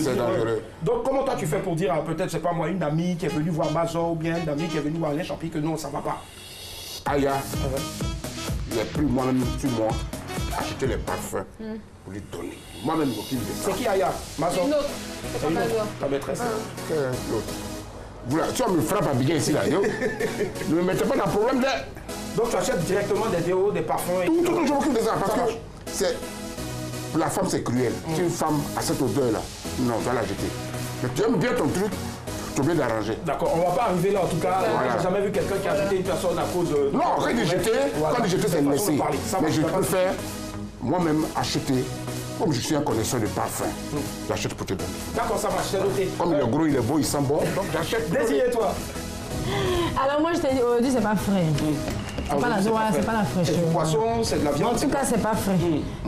c'est dangereux. Donc, comment toi tu fais pour dire, peut-être, c'est pas moi, une amie qui est venue voir Mazor ou bien une amie qui est venue voir Alain Champi que non, ça va pas? Aya, j'ai pris moi-même sur moi, acheter les parfums pour lui donner. Moi-même, je m'occupe de ça. C'est qui Aya? Mazor? Une autre. C'est pas Mazor. Ta maîtresse. L'autre. Voilà, tu vas me frapper à biguer ici, là. Yo. Ne me mettez pas dans le problème là. Donc tu achètes directement des déos, des parfums et tout, je m'occupe de ça. Parce que c'est... Pour la femme, c'est cruel. Si une femme a cette odeur-là, non, tu vas la jeter. Mais tu aimes bien ton truc, suis obligé d'arranger. D'accord, on va pas arriver là en tout cas. Voilà. J'ai jamais vu quelqu'un qui a jeté une personne à cause de... Non, quand il jeter, quand il jeter, c'est laisser. Mais je préfère moi-même acheter. Comme je suis un connaisseur de parfum, j'achète pour te donner. D'accord, ça marche, c'est noté. Comme il est gros, il est beau, il sent bon, donc j'achète. Désirez toi. Alors moi je t'ai dit aujourd'hui c'est pas frais. C'est pas la joie, c'est pas la fraîcheur. C'est du poisson, c'est de la viande. En tout cas, c'est pas frais.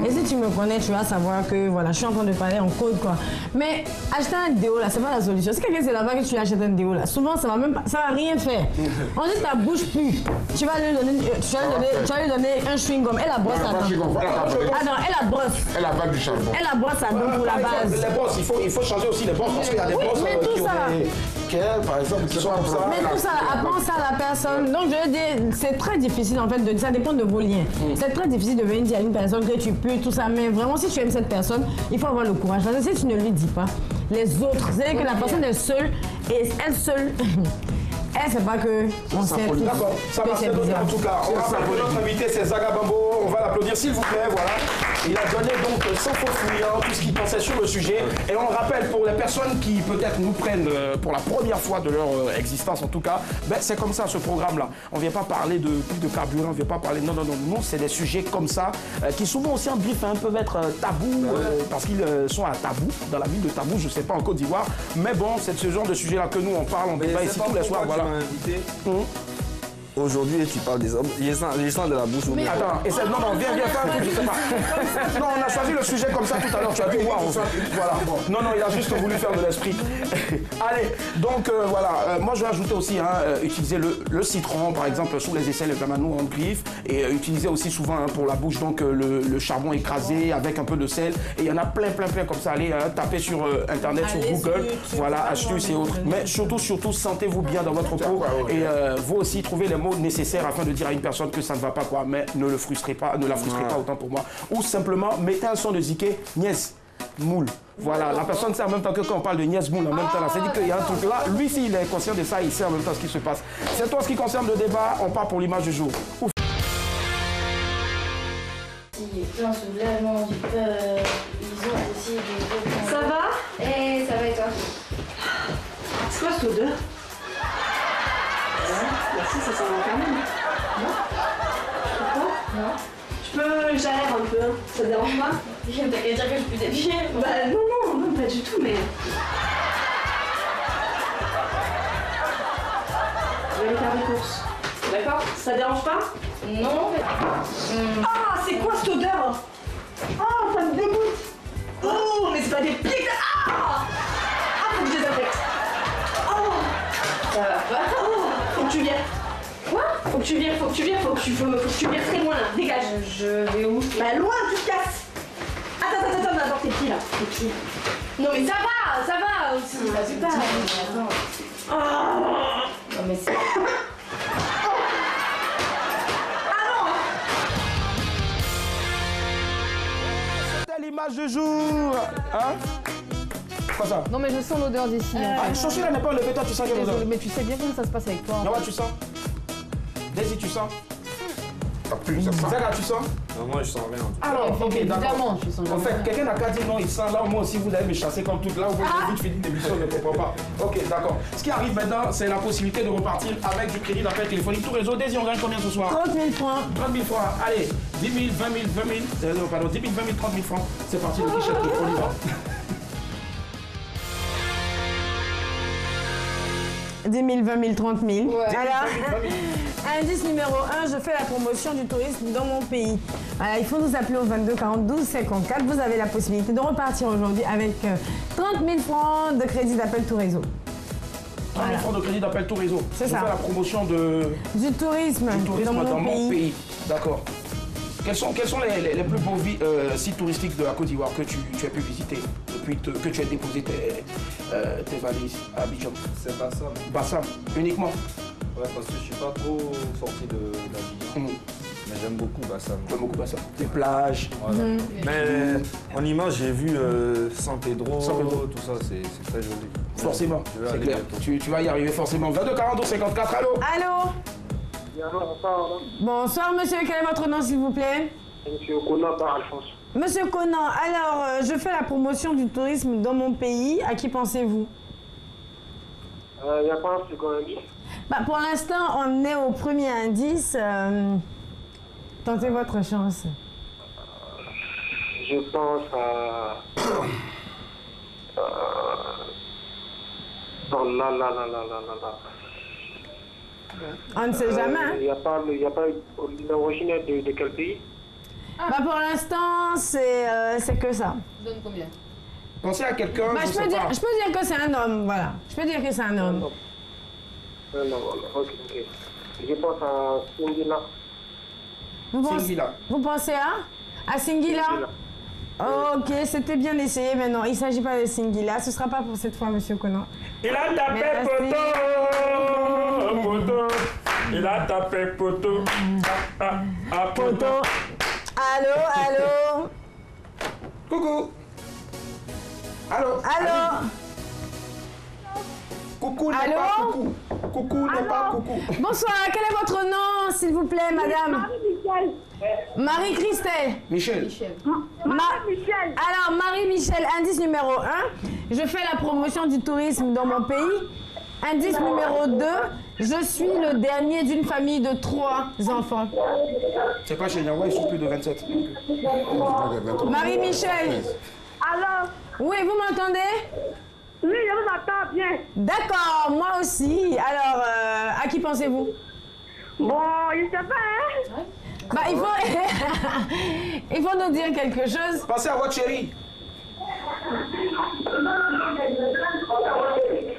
Et si tu me connais, tu vas savoir que voilà, je suis en train de parler en code quoi. Mais acheter un déo là, c'est pas la solution. Si quelqu'un c'est là-bas que tu achètes un déo là, souvent ça va même pas, ça va rien faire. Ensuite ta bouche pue. Tu vas lui donner un chewing gum. Elle la brosse à dents. Ah non, elle la brosse. Elle a du charbon. Elle la brosse à dents pour la base. Les brosses, il faut changer aussi les brosses parce qu'il y a des brosses qui ont des... par exemple, qui sont comme ça. Mais tout ça, apprends ça à la personne. Donc je veux dire, c'est très difficile en fait, ça dépend de vos liens. C'est très difficile de venir dire à une personne que tu peux, tout ça. Mais vraiment, si tu aimes cette personne, il faut avoir le courage. Parce que si tu ne lui dis pas, les autres, c'est-à-dire que la personne est seule et elle seule. Elle ne sait pas que on sait tout. D'accord, ça va, c'est en tout cas. On rappelle que notre invité, c'est Zaga Bambo. On va l'applaudir, s'il vous plaît. Voilà. Il a donné donc sans faux fouillant tout ce qu'il pensait sur le sujet. Et on le rappelle pour les personnes qui peut-être nous prennent pour la première fois de leur existence, en tout cas, ben, c'est comme ça ce programme-là. On ne vient pas parler de plus de carburant, on ne vient pas parler. Non, c'est des sujets comme ça qui souvent aussi en griffe peuvent être tabous parce qu'ils sont à tabou dans la ville de Tabou, je ne sais pas en Côte d'Ivoire. Mais bon, c'est de ce genre de sujet-là que nous on parle, on débat ici tous les soirs. Voilà. Aujourd'hui, tu parles des hommes. Il sent de la bouche. Mais attends, non, viens faire un truc, je sais pas. Non, on a choisi le sujet comme ça tout à l'heure, tu as vu, waouh. Voilà. Non, il a juste voulu faire de l'esprit. Allez, donc voilà, moi je vais ajouter aussi, utiliser le citron, par exemple, sous les aisselles, les nous en griffe, et utiliser aussi souvent pour la bouche, donc le charbon écrasé avec un peu de sel. Et il y en a plein comme ça. Allez, tapez sur Internet, sur Google, voilà, astuces et autres. Mais surtout, sentez-vous bien dans votre peau. Et vous aussi, trouvez les mots nécessaires afin de dire à une personne que ça ne va pas quoi, mais ne la frustrez pas autant pour moi. Ou simplement mettez un son de ziké, nièce, moule. Voilà, la personne sait en même temps que quand on parle de nièce moule en même temps, c'est-à-dire qu'il y a un truc là, lui s'il est conscient de ça, il sait en même temps ce qui se passe. C'est toi ce qui concerne le débat, on part pour l'image du jour. Ouf. J'ai plein de soulèvements, j'ai peur, ils ont aussi des... Ça va? Ça va et toi? C'est quoi cette odeur? Merci, ça sent la carne. Non? Pourquoi? Non. Je peux, j'aère un peu, hein. Ça te dérange pas? J'aime pas dire que je peux t'habiller. Bah non, pas du tout, mais... Je vais aller faire des courses. D'accord? Ça te dérange pas? Non. Ah, c'est quoi cette odeur? Ah, ça me dégoûte. Oh, mais c'est pas des pieds. Ah, faut que je désinfecte. Oh, Ça va pas. oh, faut que tu viennes. Quoi? Faut que tu viennes, faut que tu viennes très loin là, dégage. Je vais où? Bah loin, tu te casses. Attends, d'abord tes pieds là, tes pieds. Non mais ça va aussi, vas-y pas. Oh. Non mais c'est... C'était l'image du jour. Hein? Quoi ça? Non mais je sens l'odeur d'ici. Chaussure là n'est pas enlevée, toi tu sens quelle odeur? Mais tu sais bien comment ça se passe avec toi. Non, tu sens? Daisy, tu sens? Ça pue, ça sent. Zaga, tu sens? Non, moi, je sens rien. Alors, ok, d'accord. Évidemment, je sens En fait, quelqu'un n'a qu'à dire non, il sent là, moi aussi, vous allez me chasser comme tout là, vous avez vite fini l'émission, je ne comprends pas. Ok, d'accord. Ce qui arrive maintenant, c'est la possibilité de repartir avec du crédit d'appel téléphonique. Tout réseau, Daisy, on gagne combien ce soir? 30 000 francs. 30 000 francs. Allez, 10 000, 20 000, 20 000, non, pardon, 10 000, 20 000, 30 000 francs. C'est parti, le guichet, on y va. 10 000, 20 000, 30 000. Ouais. Alors, indice numéro 1, je fais la promotion du tourisme dans mon pays. Voilà, il faut nous appeler au 22 42 54. Vous avez la possibilité de repartir aujourd'hui avec 30 000 francs de crédit d'appel tout réseau. 30 000 francs de crédit d'appel tout réseau. C'est ça. Je fais la promotion du tourisme dans mon pays. D'accord. Quels sont les plus beaux sites touristiques de la Côte d'Ivoire que tu as pu visiter depuis que tu as déposé tes valises à Abidjan? C'est Bassam. Bassam, uniquement? Ouais, parce que je suis pas trop sorti d'Abidjan. Mais j'aime beaucoup Bassam. J'aime beaucoup Bassam. Les plages. Voilà. Mais en image, j'ai vu San Pedro, tout ça, c'est très joli. Forcément, c'est clair. Tu vas y arriver forcément. 22 42 54, allô? Allô? Bonsoir monsieur, quel est votre nom s'il vous plaît? Monsieur Conan par Alphonse. Monsieur Conan, alors je fais la promotion du tourisme dans mon pays, à qui pensez-vous? Il n'y a pas un second indice? Bah, pour l'instant, on est au premier indice. Tentez votre chance. Je pense à... Oh là là là là là là. On ne sait jamais. Hein? Il n'y a pas l'originaire de quel pays? Bah, pour l'instant, c'est que ça. Donne combien? Pensez à quelqu'un. Bah, je peux dire que c'est un homme, voilà. Je peux dire que c'est un homme. Non, ok. Je pense à Singila. Vous pensez à Singila? Ok, c'était bien essayé, mais non, il ne s'agit pas de Singila. Ce ne sera pas pour cette fois, monsieur Conan. Il a tapé poteau. Il a tapé poteau. Poteau. Allô? Coucou. Allô? Coucou n'est pas coucou. Coucou n'est pas coucou. Bonsoir, quel est votre nom, s'il vous plaît, madame? Marie-Michel. Marie-Christelle. Michel. Marie-Michel. Alors, Marie-Michel, indice numéro 1. Je fais la promotion du tourisme dans mon pays. Indice numéro 2. Je suis le dernier d'une famille de 3 enfants. C'est pas chez Niawa, ils sont plus de 27. Marie-Michel. Alors? Oui, vous m'entendez? Oui, je vous entends bien. D'accord, moi aussi. Alors, à qui pensez-vous? Bon, je sais pas, hein? Bah, il faut nous dire quelque chose. Pensez à votre chérie.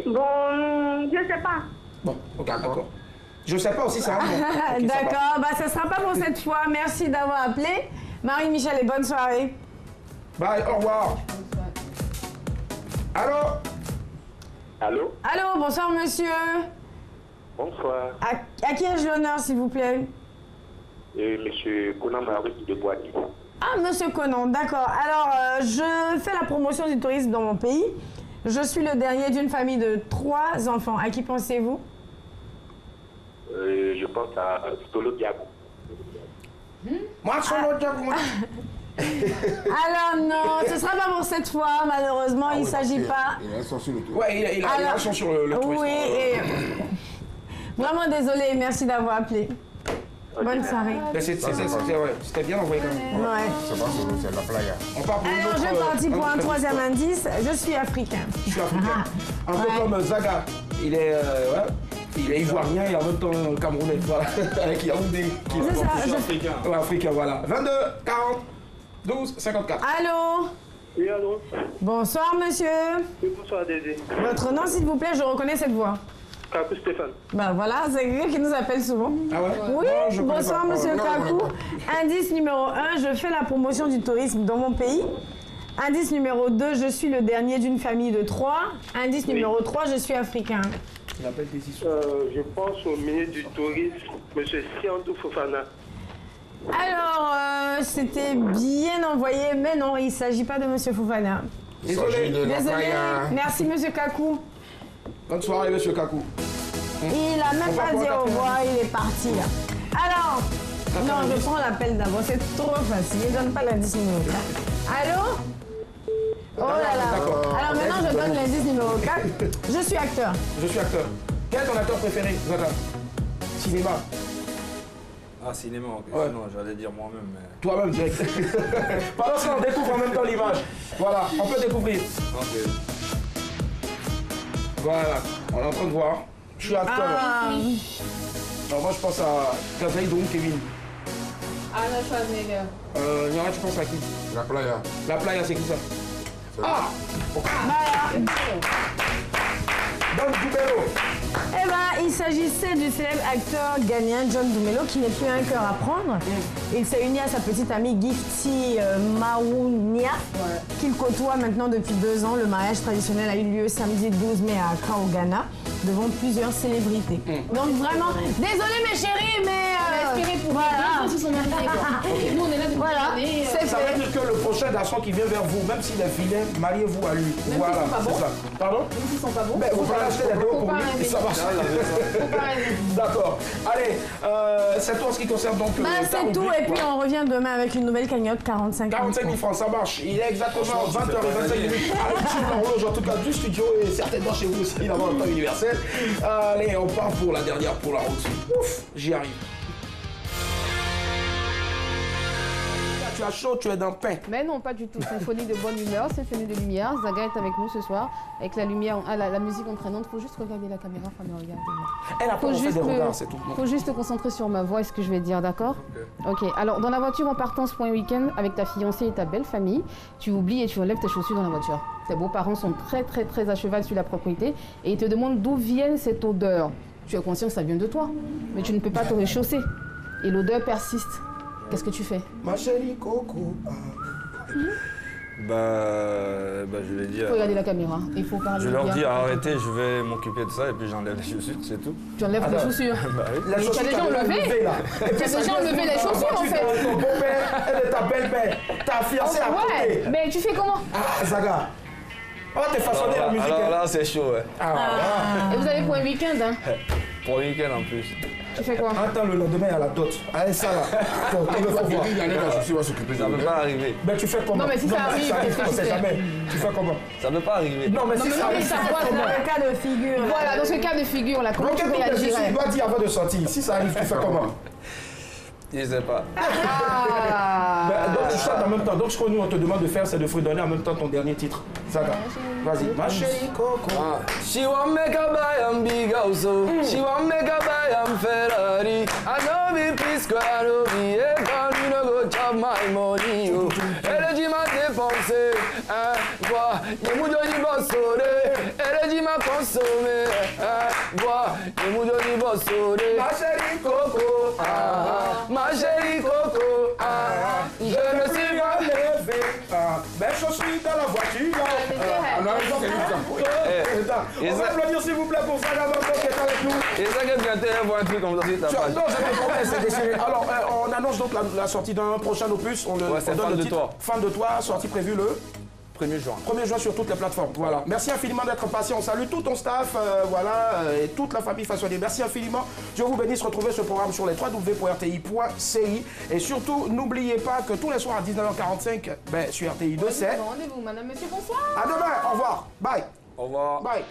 Bon, je sais pas. Bon, ok, d'accord. Je sais pas aussi ça. Okay, d'accord, bah ce sera pas pour cette fois. Merci d'avoir appelé. Marie-Michel et bonne soirée. Bye, au revoir. Allô? Allô, bonsoir monsieur. Bonsoir. À qui ai-je l'honneur, s'il vous plaît? Monsieur Conan Marie de Boigny. Ah, monsieur Conan, d'accord. Alors, je fais la promotion du tourisme dans mon pays. Je suis le dernier d'une famille de 3 enfants. À qui pensez-vous? Je pense à Solo Diago. Moi, Solo Diago. Alors non, ce sera pas pour cette fois, malheureusement, il ne s'agit pas. Il a un son sur le tour. Ouais, il a un son sur le tourisme. Oui, et... Vraiment désolé, merci d'avoir appelé. Bonne soirée. C'était bien envoyé quand même. Ouais. C'est la playa. On part pour une Alors, autre, je suis parti pour un 3e indice. Je suis africain. Je suis africain. Un peu comme Zaga. Il est ivoirien et en même temps camerounais. Voilà. Avec Yaoundé. C'est ça. Je suis africain. Ouais, africain, voilà. 22, 40, 12, 54. Allô? Oui, allô? Bonsoir, monsieur. Oui, bonsoir, Dédé. Votre nom, s'il vous plaît, je reconnais cette voix. Kakou Stéphane. Bah voilà, c'est quelqu'un qui nous appelle souvent. Ah ouais? Oui, Non, bonsoir monsieur Kakou. Indice numéro 1, je fais la promotion du tourisme dans mon pays. Indice numéro 2, je suis le dernier d'une famille de 3. Indice numéro 3, je suis africain. Il appelle des issues. Je pense au ministre du Tourisme, monsieur Siandou Fofana. Alors, c'était bien envoyé, mais non, il ne s'agit pas de monsieur Fofana. Désolé. Désolé. Merci monsieur Kakou. Bonne soirée, monsieur Kakou. Il a même pas dit au revoir, il est parti là. Alors, non, je prends l'appel d'abord, c'est trop facile, il ne donne pas l'indice numéro 4. Allô? Oh là là. Alors maintenant, je donne l'indice numéro 4. Je suis acteur. Je suis acteur. Quel est ton acteur préféré, Zaga? Cinéma. Ah, cinéma, ok. Ouais. Sinon, j'allais dire moi-même, mais... Toi-même, direct. Pendant ce temps, on découvre en même temps l'image. Voilà, on peut découvrir. Ok. Voilà, on est en train de voir. Je suis acteur. Alors moi, je pense à Gazaï donc Kevin. Arnold Schwarzenegger. Niara, tu penses à qui? La playa. La playa, c'est qui ça? Ah! Don Dumelo. Eh ben, il s'agissait du célèbre acteur ghanéen John Dumelo qui n'est plus un cœur à prendre. Il s'est uni à sa petite amie Gifty Mawunia, qu'il côtoie maintenant depuis 2 ans. Le mariage traditionnel a eu lieu samedi 12 mai à Accra, au Ghana, devant plusieurs célébrités. Donc vraiment, désolé mes chéris, mais... Inspiré pour Voilà. Ils se sont mariés, quoi. Et nous, on est là depuis Voilà. des années. Ça veut dire que le prochain garçon qui vient vers vous, même s'il est vilain, mariez-vous à lui. Même Voilà, s'ils sont pas c'est bons. ça. Pardon? Même s'ils sont pas bons. Mais vous pouvez acheter les deux Faut pour pas lui, rêver. ça marche. Faut pas rêver. D'accord. Allez, c'est tout en ce qui concerne donc Bah, ta c'est tout, rubrique, et puis quoi. on revient demain avec une nouvelle cagnotte, 45 000 45 000 francs, ça marche. Il est exactement 20h25 à l'horloge en tout cas du studio et certainement chez vous aussi, évidemment, en temps universel. Allez, on part pour la dernière pour la route. Ouf, j'y arrive. Tu as chaud, tu es dans le pain. Mais non, pas du tout. Symphonie de bonne humeur, symphonie de lumière. Zaga est avec nous ce soir, avec la lumière, la musique entraînante. Faut juste regarder la caméra, enfin, regardez-moi. Elle a pas fait des regards, c'est tout. Faut juste te concentrer sur ma voix et ce que je vais dire, d'accord? Ok. Alors, dans la voiture en partance pour un week-end avec ta fiancée et ta belle famille, tu oublies et tu enlèves tes chaussures dans la voiture. Tes beaux-parents sont très, très, très à cheval sur la propriété et ils te demandent d'où vient cette odeur. Tu es conscient que ça vient de toi, mais tu ne peux pas te réchausser. Et l'odeur persiste. Qu'est-ce que tu fais? Ma chérie Coco. Je vais Il dire. faut regarder la caméra. Il faut parler. Je leur bien. dis arrêtez, je vais m'occuper de ça et puis j'enlève les chaussures, c'est tout. Tu enlèves les chaussures. Bah oui. La Mais chaussure tu as déjà qu'elle a enlevé. levée, là. Et puis Tu as ça déjà vient enlevé les dans la chaussures, en voiture fait. de ton beau-père et de ta belle-mère. Ta fiancée à Ouais, côté. mais tu fais comment? Ah, Zaga. Oh, t'es façonné la musique. Alors hein. là, c'est chaud, ouais. Et vous allez pour un week-end, hein? Pour le week-end en plus. Tu fais quoi? Attends, le lendemain, à la dot. Allez, ça là. Attends, il faut voir. Je vais s'occuper de Ça peut pas arriver. Mais tu fais comment? Non, mais si ça arrive, qu'est-ce que on tu sait fais? jamais. Tu fais comment? Ça peut pas arriver. Non, mais Non, si mais ça non, mais arrive, ça tu fais voit, comment? Dans le cas de figure. Voilà, dans ce cas de figure, là, comment tu Bloquez toutes les yeux, il réagirais? doit dire avant de sortir. Si ça arrive, tu fais comment? Je sais pas. Ah! Donc tu chantes en même temps. Donc ce que nous on te demande de faire, c'est de fredonner en même temps ton dernier titre. Zaga. Vas-y. Ma chérie Coco. She want make a buy am big house, oh. She want make a buy am Ferrari. I know me P-Square, I know me Akon, you no go chop my money, oh. Elle dit m'a dépensé, hein, quoi. Y'a mou di bossore. Elle dit m'a consommé, hein, quoi. Y'a mou di bossore. Ma chérie Coco. Ma chérie Coco, je me suis pas levé. Mes chaussures dans la voiture. On a raison, c'est lui, ça. On va applaudir s'il vous plaît pour Zaga Mambo qui est avec nous. Et ça que bien t'es voir un truc comme ça sur ta page. Non, je te promets, c'est déchiré. Alors, on annonce donc la sortie d'un prochain opus. On le Ouais, c'est on donne Fan le de titre. toi. Fan de toi, sortie prévue le 1er juin. 1er juin sur toutes les plateformes. Voilà. Merci infiniment d'être patient. On salue tout ton staff, et toute la famille façonnière. Merci infiniment. Dieu vous bénisse. Retrouvez ce programme sur les www.rti.ci. Et surtout, n'oubliez pas que tous les soirs à 19h45, sur RTI 2, c'est. Rendez-vous, madame, monsieur, bonsoir. À demain. Au revoir. Bye. Au revoir. Bye.